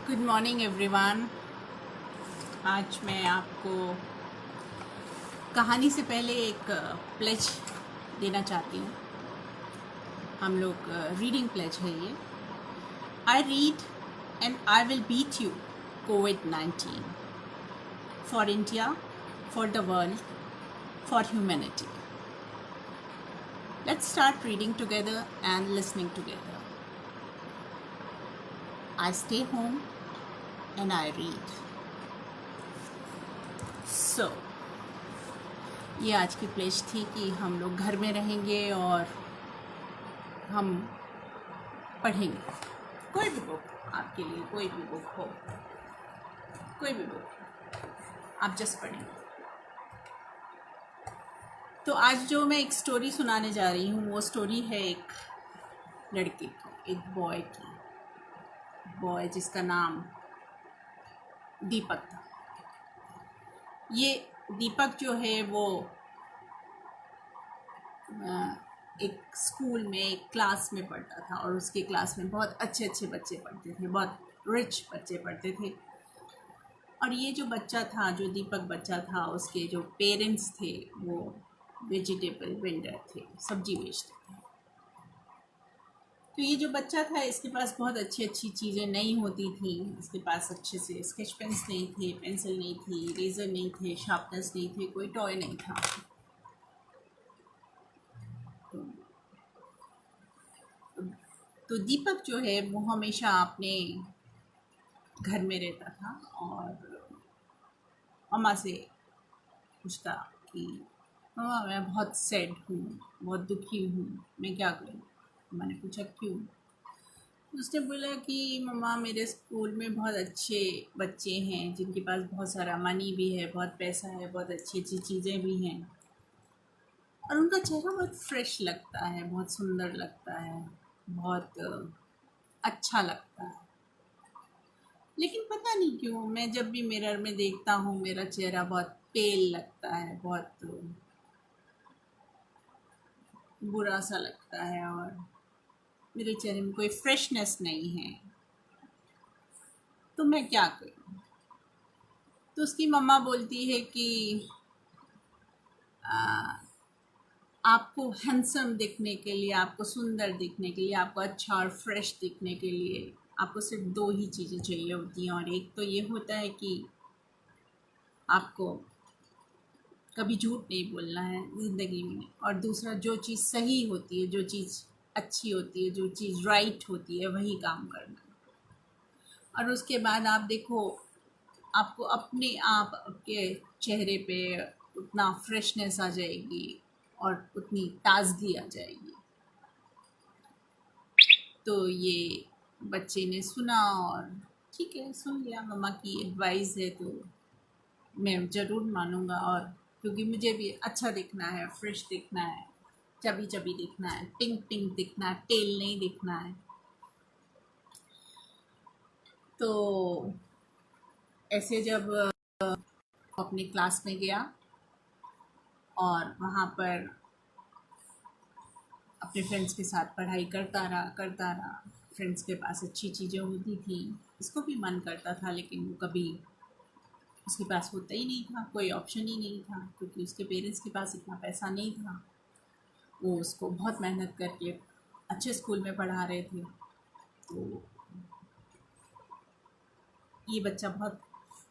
Good morning everyone. आज मैं आपको कहानी से पहले एक प्लेज देना चाहती हूँ। हम लोग रीडिंग प्लेज है ये। I read and I will beat you COVID-19 for India, for the world, for humanity. Let's start reading together and listening together. I stay home and I read. So, ये आज की pledge थी कि हम लोग घर में रहेंगे और हम पढ़ेंगे कोई भी बुक। आपके लिए कोई भी बुक हो, कोई भी बुक आप जस्ट पढ़ेंगे। तो आज जो मैं एक स्टोरी सुनाने जा रही हूँ वो स्टोरी है एक लड़के की, एक बॉय की। बॉय जिसका नाम दीपक था। ये दीपक जो है वो एक स्कूल में, एक क्लास में पढ़ता था और उसके क्लास में बहुत अच्छे अच्छे बच्चे पढ़ते थे, बहुत रिच बच्चे पढ़ते थे। और ये जो बच्चा था, जो दीपक बच्चा था, उसके जो पेरेंट्स थे वो वेजिटेबल वेंडर थे, सब्जी बेचते थे। तो ये जो बच्चा था इसके पास बहुत अच्छी अच्छी चीज़ें नहीं होती थी। इसके पास अच्छे से स्केच पेन्स नहीं थे, पेंसिल नहीं थी, रेज़र नहीं थे, शार्पनर्स नहीं थे, कोई टॉय नहीं था। तो दीपक जो है वो हमेशा अपने घर में रहता था और मम्मा से पूछता कि मम्मा मैं बहुत सैड हूँ, बहुत दुखी हूँ, मैं क्या करूँ। मैंने पूछा क्यों। उसने बोला कि मम्मा मेरे स्कूल में बहुत अच्छे बच्चे हैं जिनके पास बहुत सारा मनी भी है, बहुत पैसा है, बहुत अच्छी अच्छी चीज़ें भी हैं और उनका चेहरा बहुत फ्रेश लगता है, बहुत सुंदर लगता है, बहुत अच्छा लगता है। लेकिन पता नहीं क्यों मैं जब भी मिरर में देखता हूँ मेरा चेहरा बहुत पेल लगता है, बहुत बुरा सा लगता है और मेरे चेहरे में कोई फ्रेशनेस नहीं है। तो मैं क्या करूँ। तो उसकी मम्मा बोलती है कि आपको हैंडसम दिखने के लिए, आपको सुंदर दिखने के लिए, आपको अच्छा और फ्रेश दिखने के लिए आपको सिर्फ दो ही चीज़ें चाहिए होती हैं। और एक तो ये होता है कि आपको कभी झूठ नहीं बोलना है ज़िंदगी में, और दूसरा जो चीज़ सही होती है, जो चीज़ अच्छी होती है, जो चीज़ राइट होती है वही काम करना है। और उसके बाद आप देखो, आपको अपने आप के चेहरे पे उतना फ्रेशनेस आ जाएगी और उतनी ताजगी आ जाएगी। तो ये बच्चे ने सुना और ठीक है, सुन लिया, मम्मा की एडवाइस है तो मैं ज़रूर मानूंगा। और क्योंकि मुझे भी अच्छा दिखना है, फ्रेश दिखना है, चबी चबी दिखना है, पिंक पिंक दिखना है, टेल नहीं दिखना है। तो ऐसे जब अपने क्लास में गया और वहाँ पर अपने फ्रेंड्स के साथ पढ़ाई करता रहा। फ्रेंड्स के पास अच्छी चीज़ें होती थी, इसको भी मन करता था लेकिन वो कभी उसके पास होता ही नहीं था, कोई ऑप्शन ही नहीं था क्योंकि उसके पेरेंट्स के पास इतना पैसा नहीं था। वो उसको बहुत मेहनत करके अच्छे स्कूल में पढ़ा रहे थे। तो ये बच्चा बहुत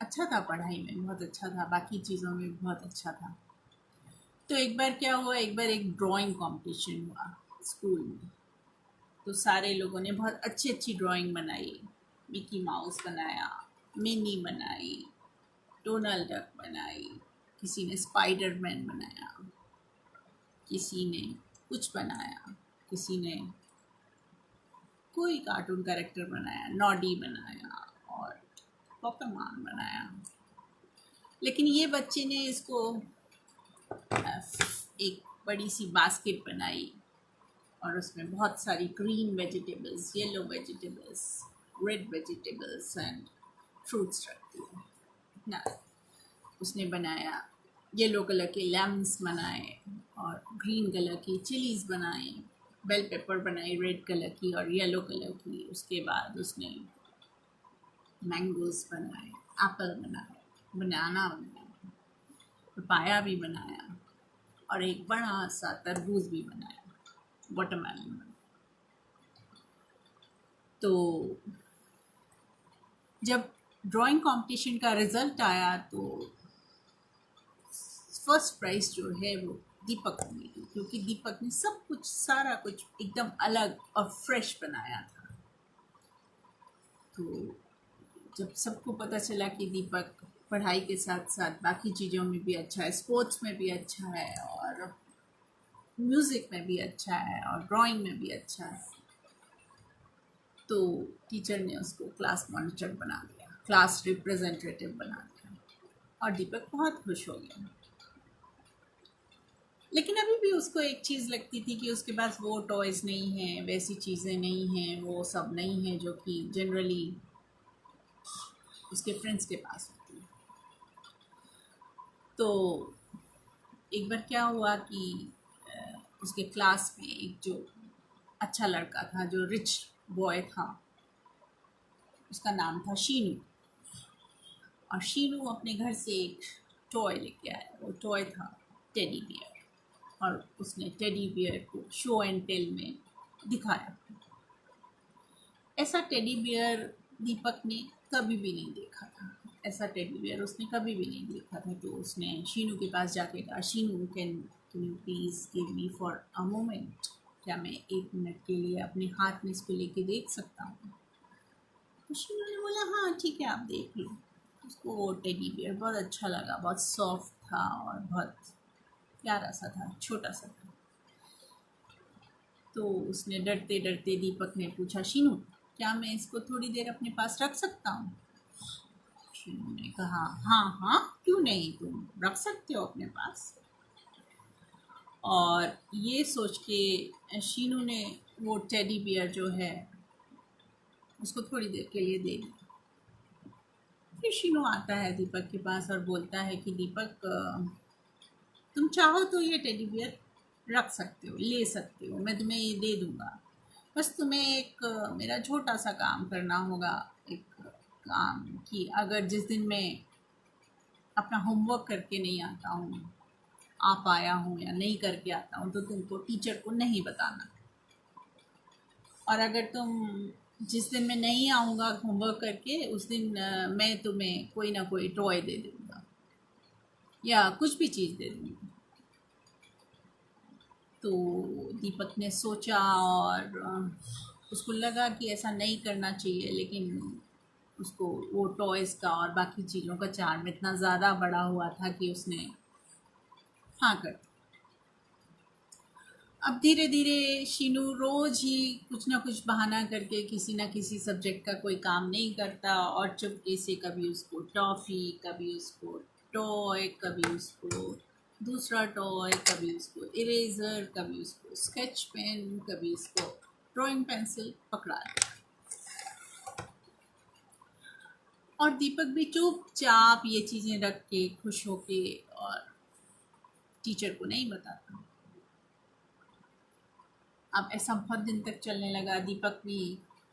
अच्छा था, पढ़ाई में बहुत अच्छा था, बाकी चीज़ों में बहुत अच्छा था। तो एक बार क्या हुआ, एक बार एक ड्राइंग कंपटीशन हुआ स्कूल में। तो सारे लोगों ने बहुत अच्छी अच्छी ड्राइंग बनाई। मिकी माउस बनाया, मिनी बनाई, डोनाल्ड डक बनाई, किसी ने स्पाइडरमैन बनाया, किसी ने कुछ बनाया, किसी ने कोई कार्टून कैरेक्टर बनाया, नॉडी बनाया और पोकेमॉन बनाया। लेकिन ये बच्चे ने इसको एक बड़ी सी बास्केट बनाई और उसमें बहुत सारी green vegetables, yellow vegetables, red vegetables and fruits रख दिए ना। उसने बनाया, येलो कलर के लेमन्स बनाए और ग्रीन कलर की चिलीज़ बनाए, बेल पेपर बनाई रेड कलर की और येलो कलर की। उसके बाद उसने मैंगोज बनाए, एप्पल बनाए, बनाना बनाया, पपाया भी बनाया और एक बड़ा सा तरबूज भी बनाया, वाटरमेलन बनाया। तो जब ड्राइंग कंपटीशन का रिजल्ट आया तो फर्स्ट प्राइज़ जो है वो दीपक को मिली, क्योंकि दीपक ने सब कुछ, सारा कुछ एकदम अलग और फ्रेश बनाया था। तो जब सबको पता चला कि दीपक पढ़ाई के साथ साथ बाकी चीज़ों में भी अच्छा है, स्पोर्ट्स में भी अच्छा है और म्यूज़िक में भी अच्छा है और ड्राइंग में भी अच्छा है, तो टीचर ने उसको क्लास मॉनिटर बना दिया, क्लास रिप्रेजेंटेटिव बना दिया और दीपक बहुत खुश हो गया। लेकिन अभी भी उसको एक चीज़ लगती थी कि उसके पास वो टॉयज़ नहीं हैं, वैसी चीज़ें नहीं हैं, वो सब नहीं है जो कि जनरली उसके फ्रेंड्स के पास होती है। तो एक बार क्या हुआ कि उसके क्लास में एक जो अच्छा लड़का था, जो रिच बॉय था, उसका नाम था शीनू। और शीनू अपने घर से एक टॉय लेके आया। वो टॉय था टेडी बियर, और उसने टेडी बियर को शो एंड टेल में दिखाया। ऐसा टेडी बियर दीपक ने कभी भी नहीं देखा था, ऐसा टेडी बियर उसने कभी भी नहीं देखा था। तो उसने शीनू के पास जाके कहा, Sheenu can you please give me for a moment, क्या मैं एक मिनट के लिए अपने हाथ में इसको लेके देख सकता हूँ? तो शीनू ने बोला हाँ ठीक है, आप देख लो। उसको वो टेडी बियर बहुत अच्छा लगा, बहुत सॉफ्ट था और बहुत प्यारा सा था, छोटा सा था। तो उसने डरते डरते दीपक ने पूछा, शीनू क्या मैं इसको थोड़ी देर अपने पास रख सकता हूँ? शीनू ने कहा हाँ हाँ क्यों नहीं, तुम रख सकते हो अपने पास। और ये सोच के शीनू ने वो टेडी बियर जो है उसको थोड़ी देर के लिए दे दिया। फिर शीनू आता है दीपक के पास और बोलता है कि दीपक तुम चाहो तो ये टेडी बियर रख सकते हो, ले सकते हो, मैं तुम्हें ये दे दूँगा। बस तुम्हें एक मेरा छोटा सा काम करना होगा, एक काम कि अगर जिस दिन मैं अपना होमवर्क करके नहीं आता हूँ, आ पाया हूँ या नहीं करके आता हूँ, तो तुमको टीचर को नहीं बताना। और अगर तुम जिस दिन मैं नहीं आऊँगा होमवर्क करके, उस दिन मैं तुम्हें कोई ना कोई टॉय दे दूँगा या कुछ भी चीज़ दे दूँगी। तो दीपक ने सोचा और उसको लगा कि ऐसा नहीं करना चाहिए, लेकिन उसको वो टॉयज़ का और बाकी चीज़ों का चार्म इतना ज़्यादा बड़ा हुआ था कि उसने हाँ कर दी। अब धीरे धीरे शीनू रोज़ ही कुछ ना कुछ बहाना करके किसी ना किसी सब्जेक्ट का कोई काम नहीं करता, और चुपके से कभी उसको टॉफ़ी, कभी उसको टॉय, कभी उसको दूसरा टॉय, कभी उसको इरेज़र, कभी उसको स्केच पेन, कभी उसको ड्राइंग पेंसिल पकड़ा दे। और दीपक भी चुपचाप ये चीज़ें रख के खुश होके और टीचर को नहीं बताता। अब ऐसा बहुत दिन तक चलने लगा। दीपक भी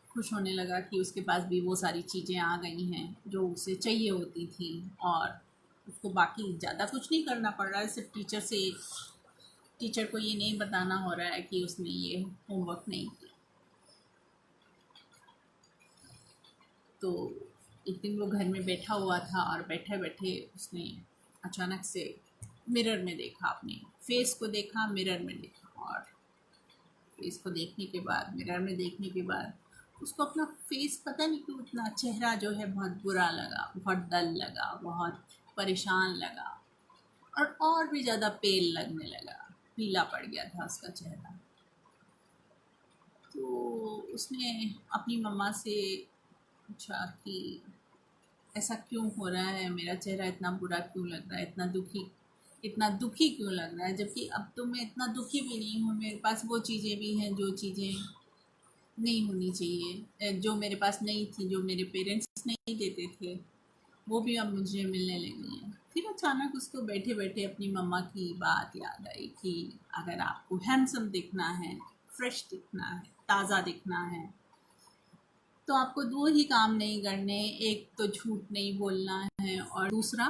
खुश होने लगा कि उसके पास भी वो सारी चीज़ें आ गई हैं जो उसे चाहिए होती थी, और उसको बाकी ज़्यादा कुछ नहीं करना पड़ रहा है, सिर्फ टीचर को ये नहीं बताना हो रहा है कि उसने ये होमवर्क नहीं किया। तो एक दिन वो घर में बैठा हुआ था और बैठे बैठे उसने अचानक से मिरर में देखा, अपने फेस को देखा, मिरर में देखा, और फेस को देखने के बाद, मिरर में देखने के बाद उसको अपना फेस पता नहीं क्यों इतना, चेहरा जो है बहुत बुरा लगा, बहुत डल लगा, बहुत परेशान लगा, और भी ज़्यादा पेल लगने लगा, पीला पड़ गया था उसका चेहरा। तो उसने अपनी मम्मा से पूछा कि ऐसा क्यों हो रहा है, मेरा चेहरा इतना बुरा क्यों लग रहा है, इतना दुखी क्यों लग रहा है, जबकि अब तो मैं इतना दुखी भी नहीं हूँ, मेरे पास वो चीज़ें भी हैं जो चीज़ें नहीं होनी चाहिए, जो मेरे पास नहीं थी, जो मेरे पेरेंट्स नहीं देते थे, वो भी अब मुझे मिलने लगी हैं। फिर अचानक उसको बैठे बैठे अपनी मम्मा की बात याद आई कि अगर आपको हैंडसम दिखना है, फ्रेश दिखना है, ताज़ा दिखना है, तो आपको दो ही काम नहीं करने, एक तो झूठ नहीं बोलना है और दूसरा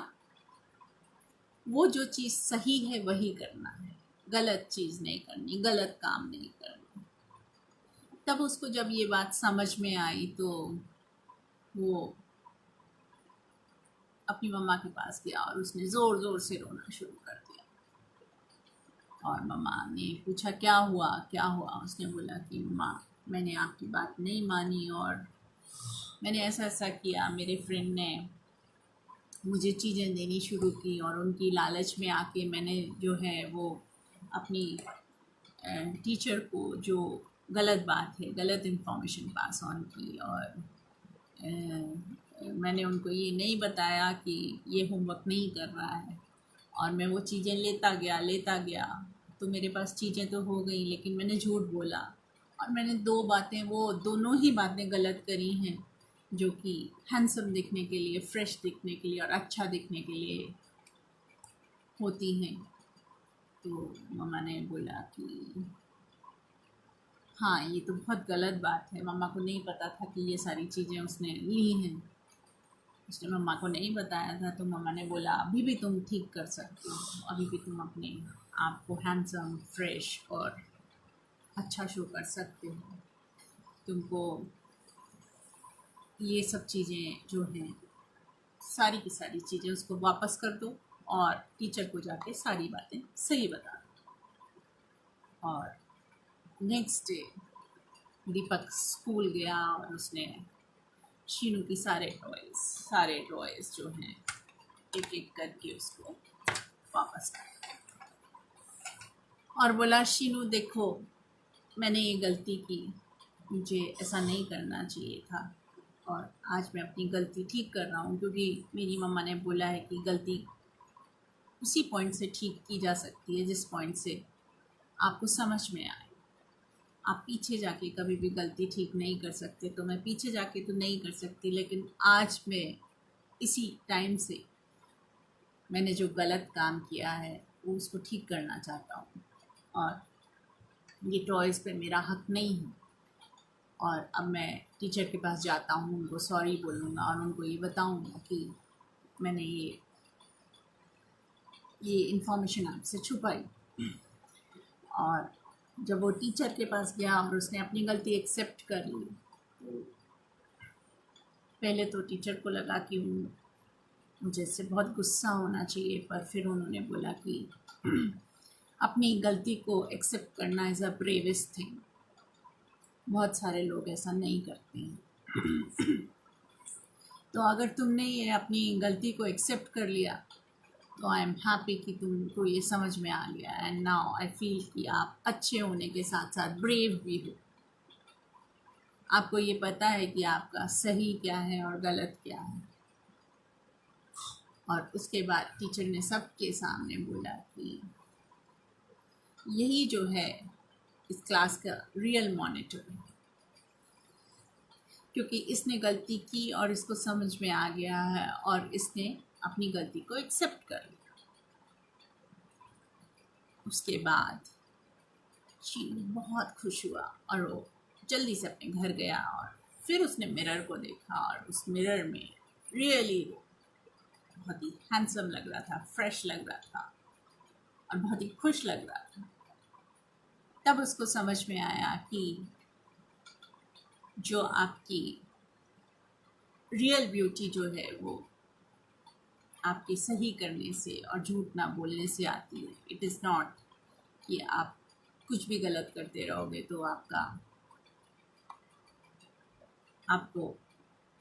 वो जो चीज़ सही है वही करना है, गलत चीज़ नहीं करनी, गलत काम नहीं करना। तब उसको जब ये बात समझ में आई तो वो अपनी मम्मा के पास गया और उसने ज़ोर ज़ोर से रोना शुरू कर दिया। और मम्मा ने पूछा क्या हुआ क्या हुआ। उसने बोला कि मम्मा, मैंने आपकी बात नहीं मानी और मैंने ऐसा ऐसा किया, मेरे फ्रेंड ने मुझे चीज़ें देनी शुरू की और उनकी लालच में आके मैंने जो है वो अपनी टीचर को जो गलत बात है, गलत इन्फॉर्मेशन पास ऑन की और मैंने उनको ये नहीं बताया कि ये होमवर्क नहीं कर रहा है और मैं वो चीज़ें लेता गया तो मेरे पास चीज़ें तो हो गई, लेकिन मैंने झूठ बोला और मैंने दो बातें, वो दोनों ही बातें गलत करी हैं जो कि हैंडसम दिखने के लिए, फ्रेश दिखने के लिए और अच्छा दिखने के लिए होती हैं। तो मम्मा ने बोला कि हाँ, ये तो बहुत गलत बात है। मम्मा को नहीं पता था कि ये सारी चीज़ें उसने ली हैं, उसने मम्मा को नहीं बताया था। तो मम्मा ने बोला अभी भी तुम ठीक कर सकते हो, अभी भी तुम अपने आप को हैंडसम, फ्रेश और अच्छा शो कर सकते हो। तुमको ये सब चीज़ें जो हैं, सारी की सारी चीज़ें उसको वापस कर दो और टीचर को जाके सारी बातें सही बता दो। और नेक्स्ट डे दीपक स्कूल गया और उसने शीनू की सारे टॉयज़ जो हैं एक एक करके उसको वापस कर और बोला शीनू देखो, मैंने ये गलती की, मुझे ऐसा नहीं करना चाहिए था और आज मैं अपनी गलती ठीक कर रहा हूँ, क्योंकि मेरी मम्मा ने बोला है कि गलती उसी पॉइंट से ठीक की जा सकती है जिस पॉइंट से आपको समझ में आए। आप पीछे जाके कभी भी गलती ठीक नहीं कर सकते, तो मैं पीछे जाके तो नहीं कर सकती, लेकिन आज मैं इसी टाइम से मैंने जो गलत काम किया है वो उसको ठीक करना चाहता हूँ और ये टॉयज़ पे मेरा हक नहीं है। और अब मैं टीचर के पास जाता हूँ, उनको सॉरी बोलूँगा और उनको ये बताऊँगा कि मैंने ये इन्फॉर्मेशन आपसे छुपाई। और जब वो टीचर के पास गया और उसने अपनी गलती एक्सेप्ट कर ली, तो पहले तो टीचर को लगा कि मुझे इससे बहुत गुस्सा होना चाहिए, पर फिर उन्होंने बोला कि अपनी गलती को एक्सेप्ट करना इज़ अ ब्रेवेस्ट थिंग। बहुत सारे लोग ऐसा नहीं करते हैं। तो अगर तुमने ये अपनी गलती को एक्सेप्ट कर लिया तो आई एम हैप्पी कि तुमको ये समझ में आ गया। एंड नाउ आई फील कि आप अच्छे होने के साथ साथ ब्रेव भी हो। आपको ये पता है कि आपका सही क्या है और गलत क्या है। और उसके बाद टीचर ने सबके सामने बोला कि यही जो है इस क्लास का रियल मॉनिटर है, क्योंकि इसने गलती की और इसको समझ में आ गया है और इसने अपनी गलती को एक्सेप्ट कर लिया। उसके बाद शीनू बहुत खुश हुआ और वो जल्दी से अपने घर गया और फिर उसने मिरर को देखा और उस मिरर में रियली वो बहुत ही हैंडसम लग रहा था, फ्रेश लग रहा था और बहुत ही खुश लग रहा था। तब उसको समझ में आया कि जो आपकी रियल ब्यूटी जो है वो आपके सही करने से और झूठ ना बोलने से आती है। इट इज़ नॉट कि आप कुछ भी गलत करते रहोगे तो आपको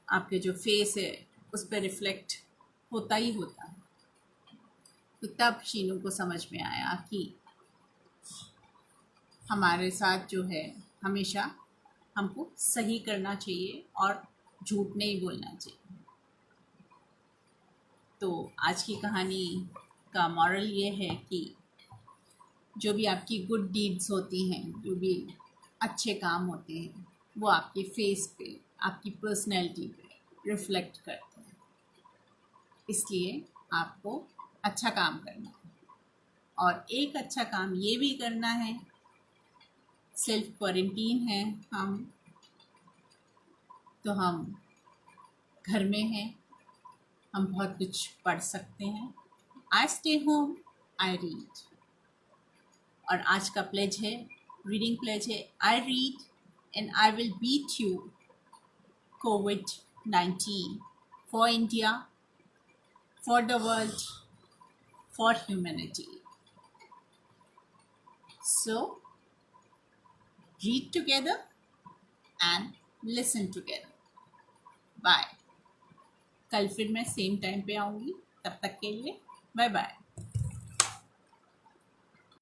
आपके जो फेस है उस पर रिफ्लेक्ट होता ही होता है। तो तब शीनू को समझ में आया कि हमारे साथ जो है हमेशा हमको सही करना चाहिए और झूठ नहीं बोलना चाहिए। तो आज की कहानी का मॉरल ये है कि जो भी आपकी गुड डीड्स होती हैं, जो भी अच्छे काम होते हैं, वो आपके फेस पे, आपकी पर्सनैलिटी पे रिफ्लेक्ट करते हैं। इसलिए आपको अच्छा काम करना है और एक अच्छा काम ये भी करना है, सेल्फ क्वारंटीन है हम, तो हम घर में हैं, हम बहुत कुछ पढ़ सकते हैं। I stay home, I read. और आज का प्लेज है, रीडिंग प्लेज है, I read and I will beat you COVID-19 for India, for the world, for humanity. So, read together and listen together. Bye. कल फिर मैं सेम टाइम पे आऊँगी, तब तक के लिए बाय बाय।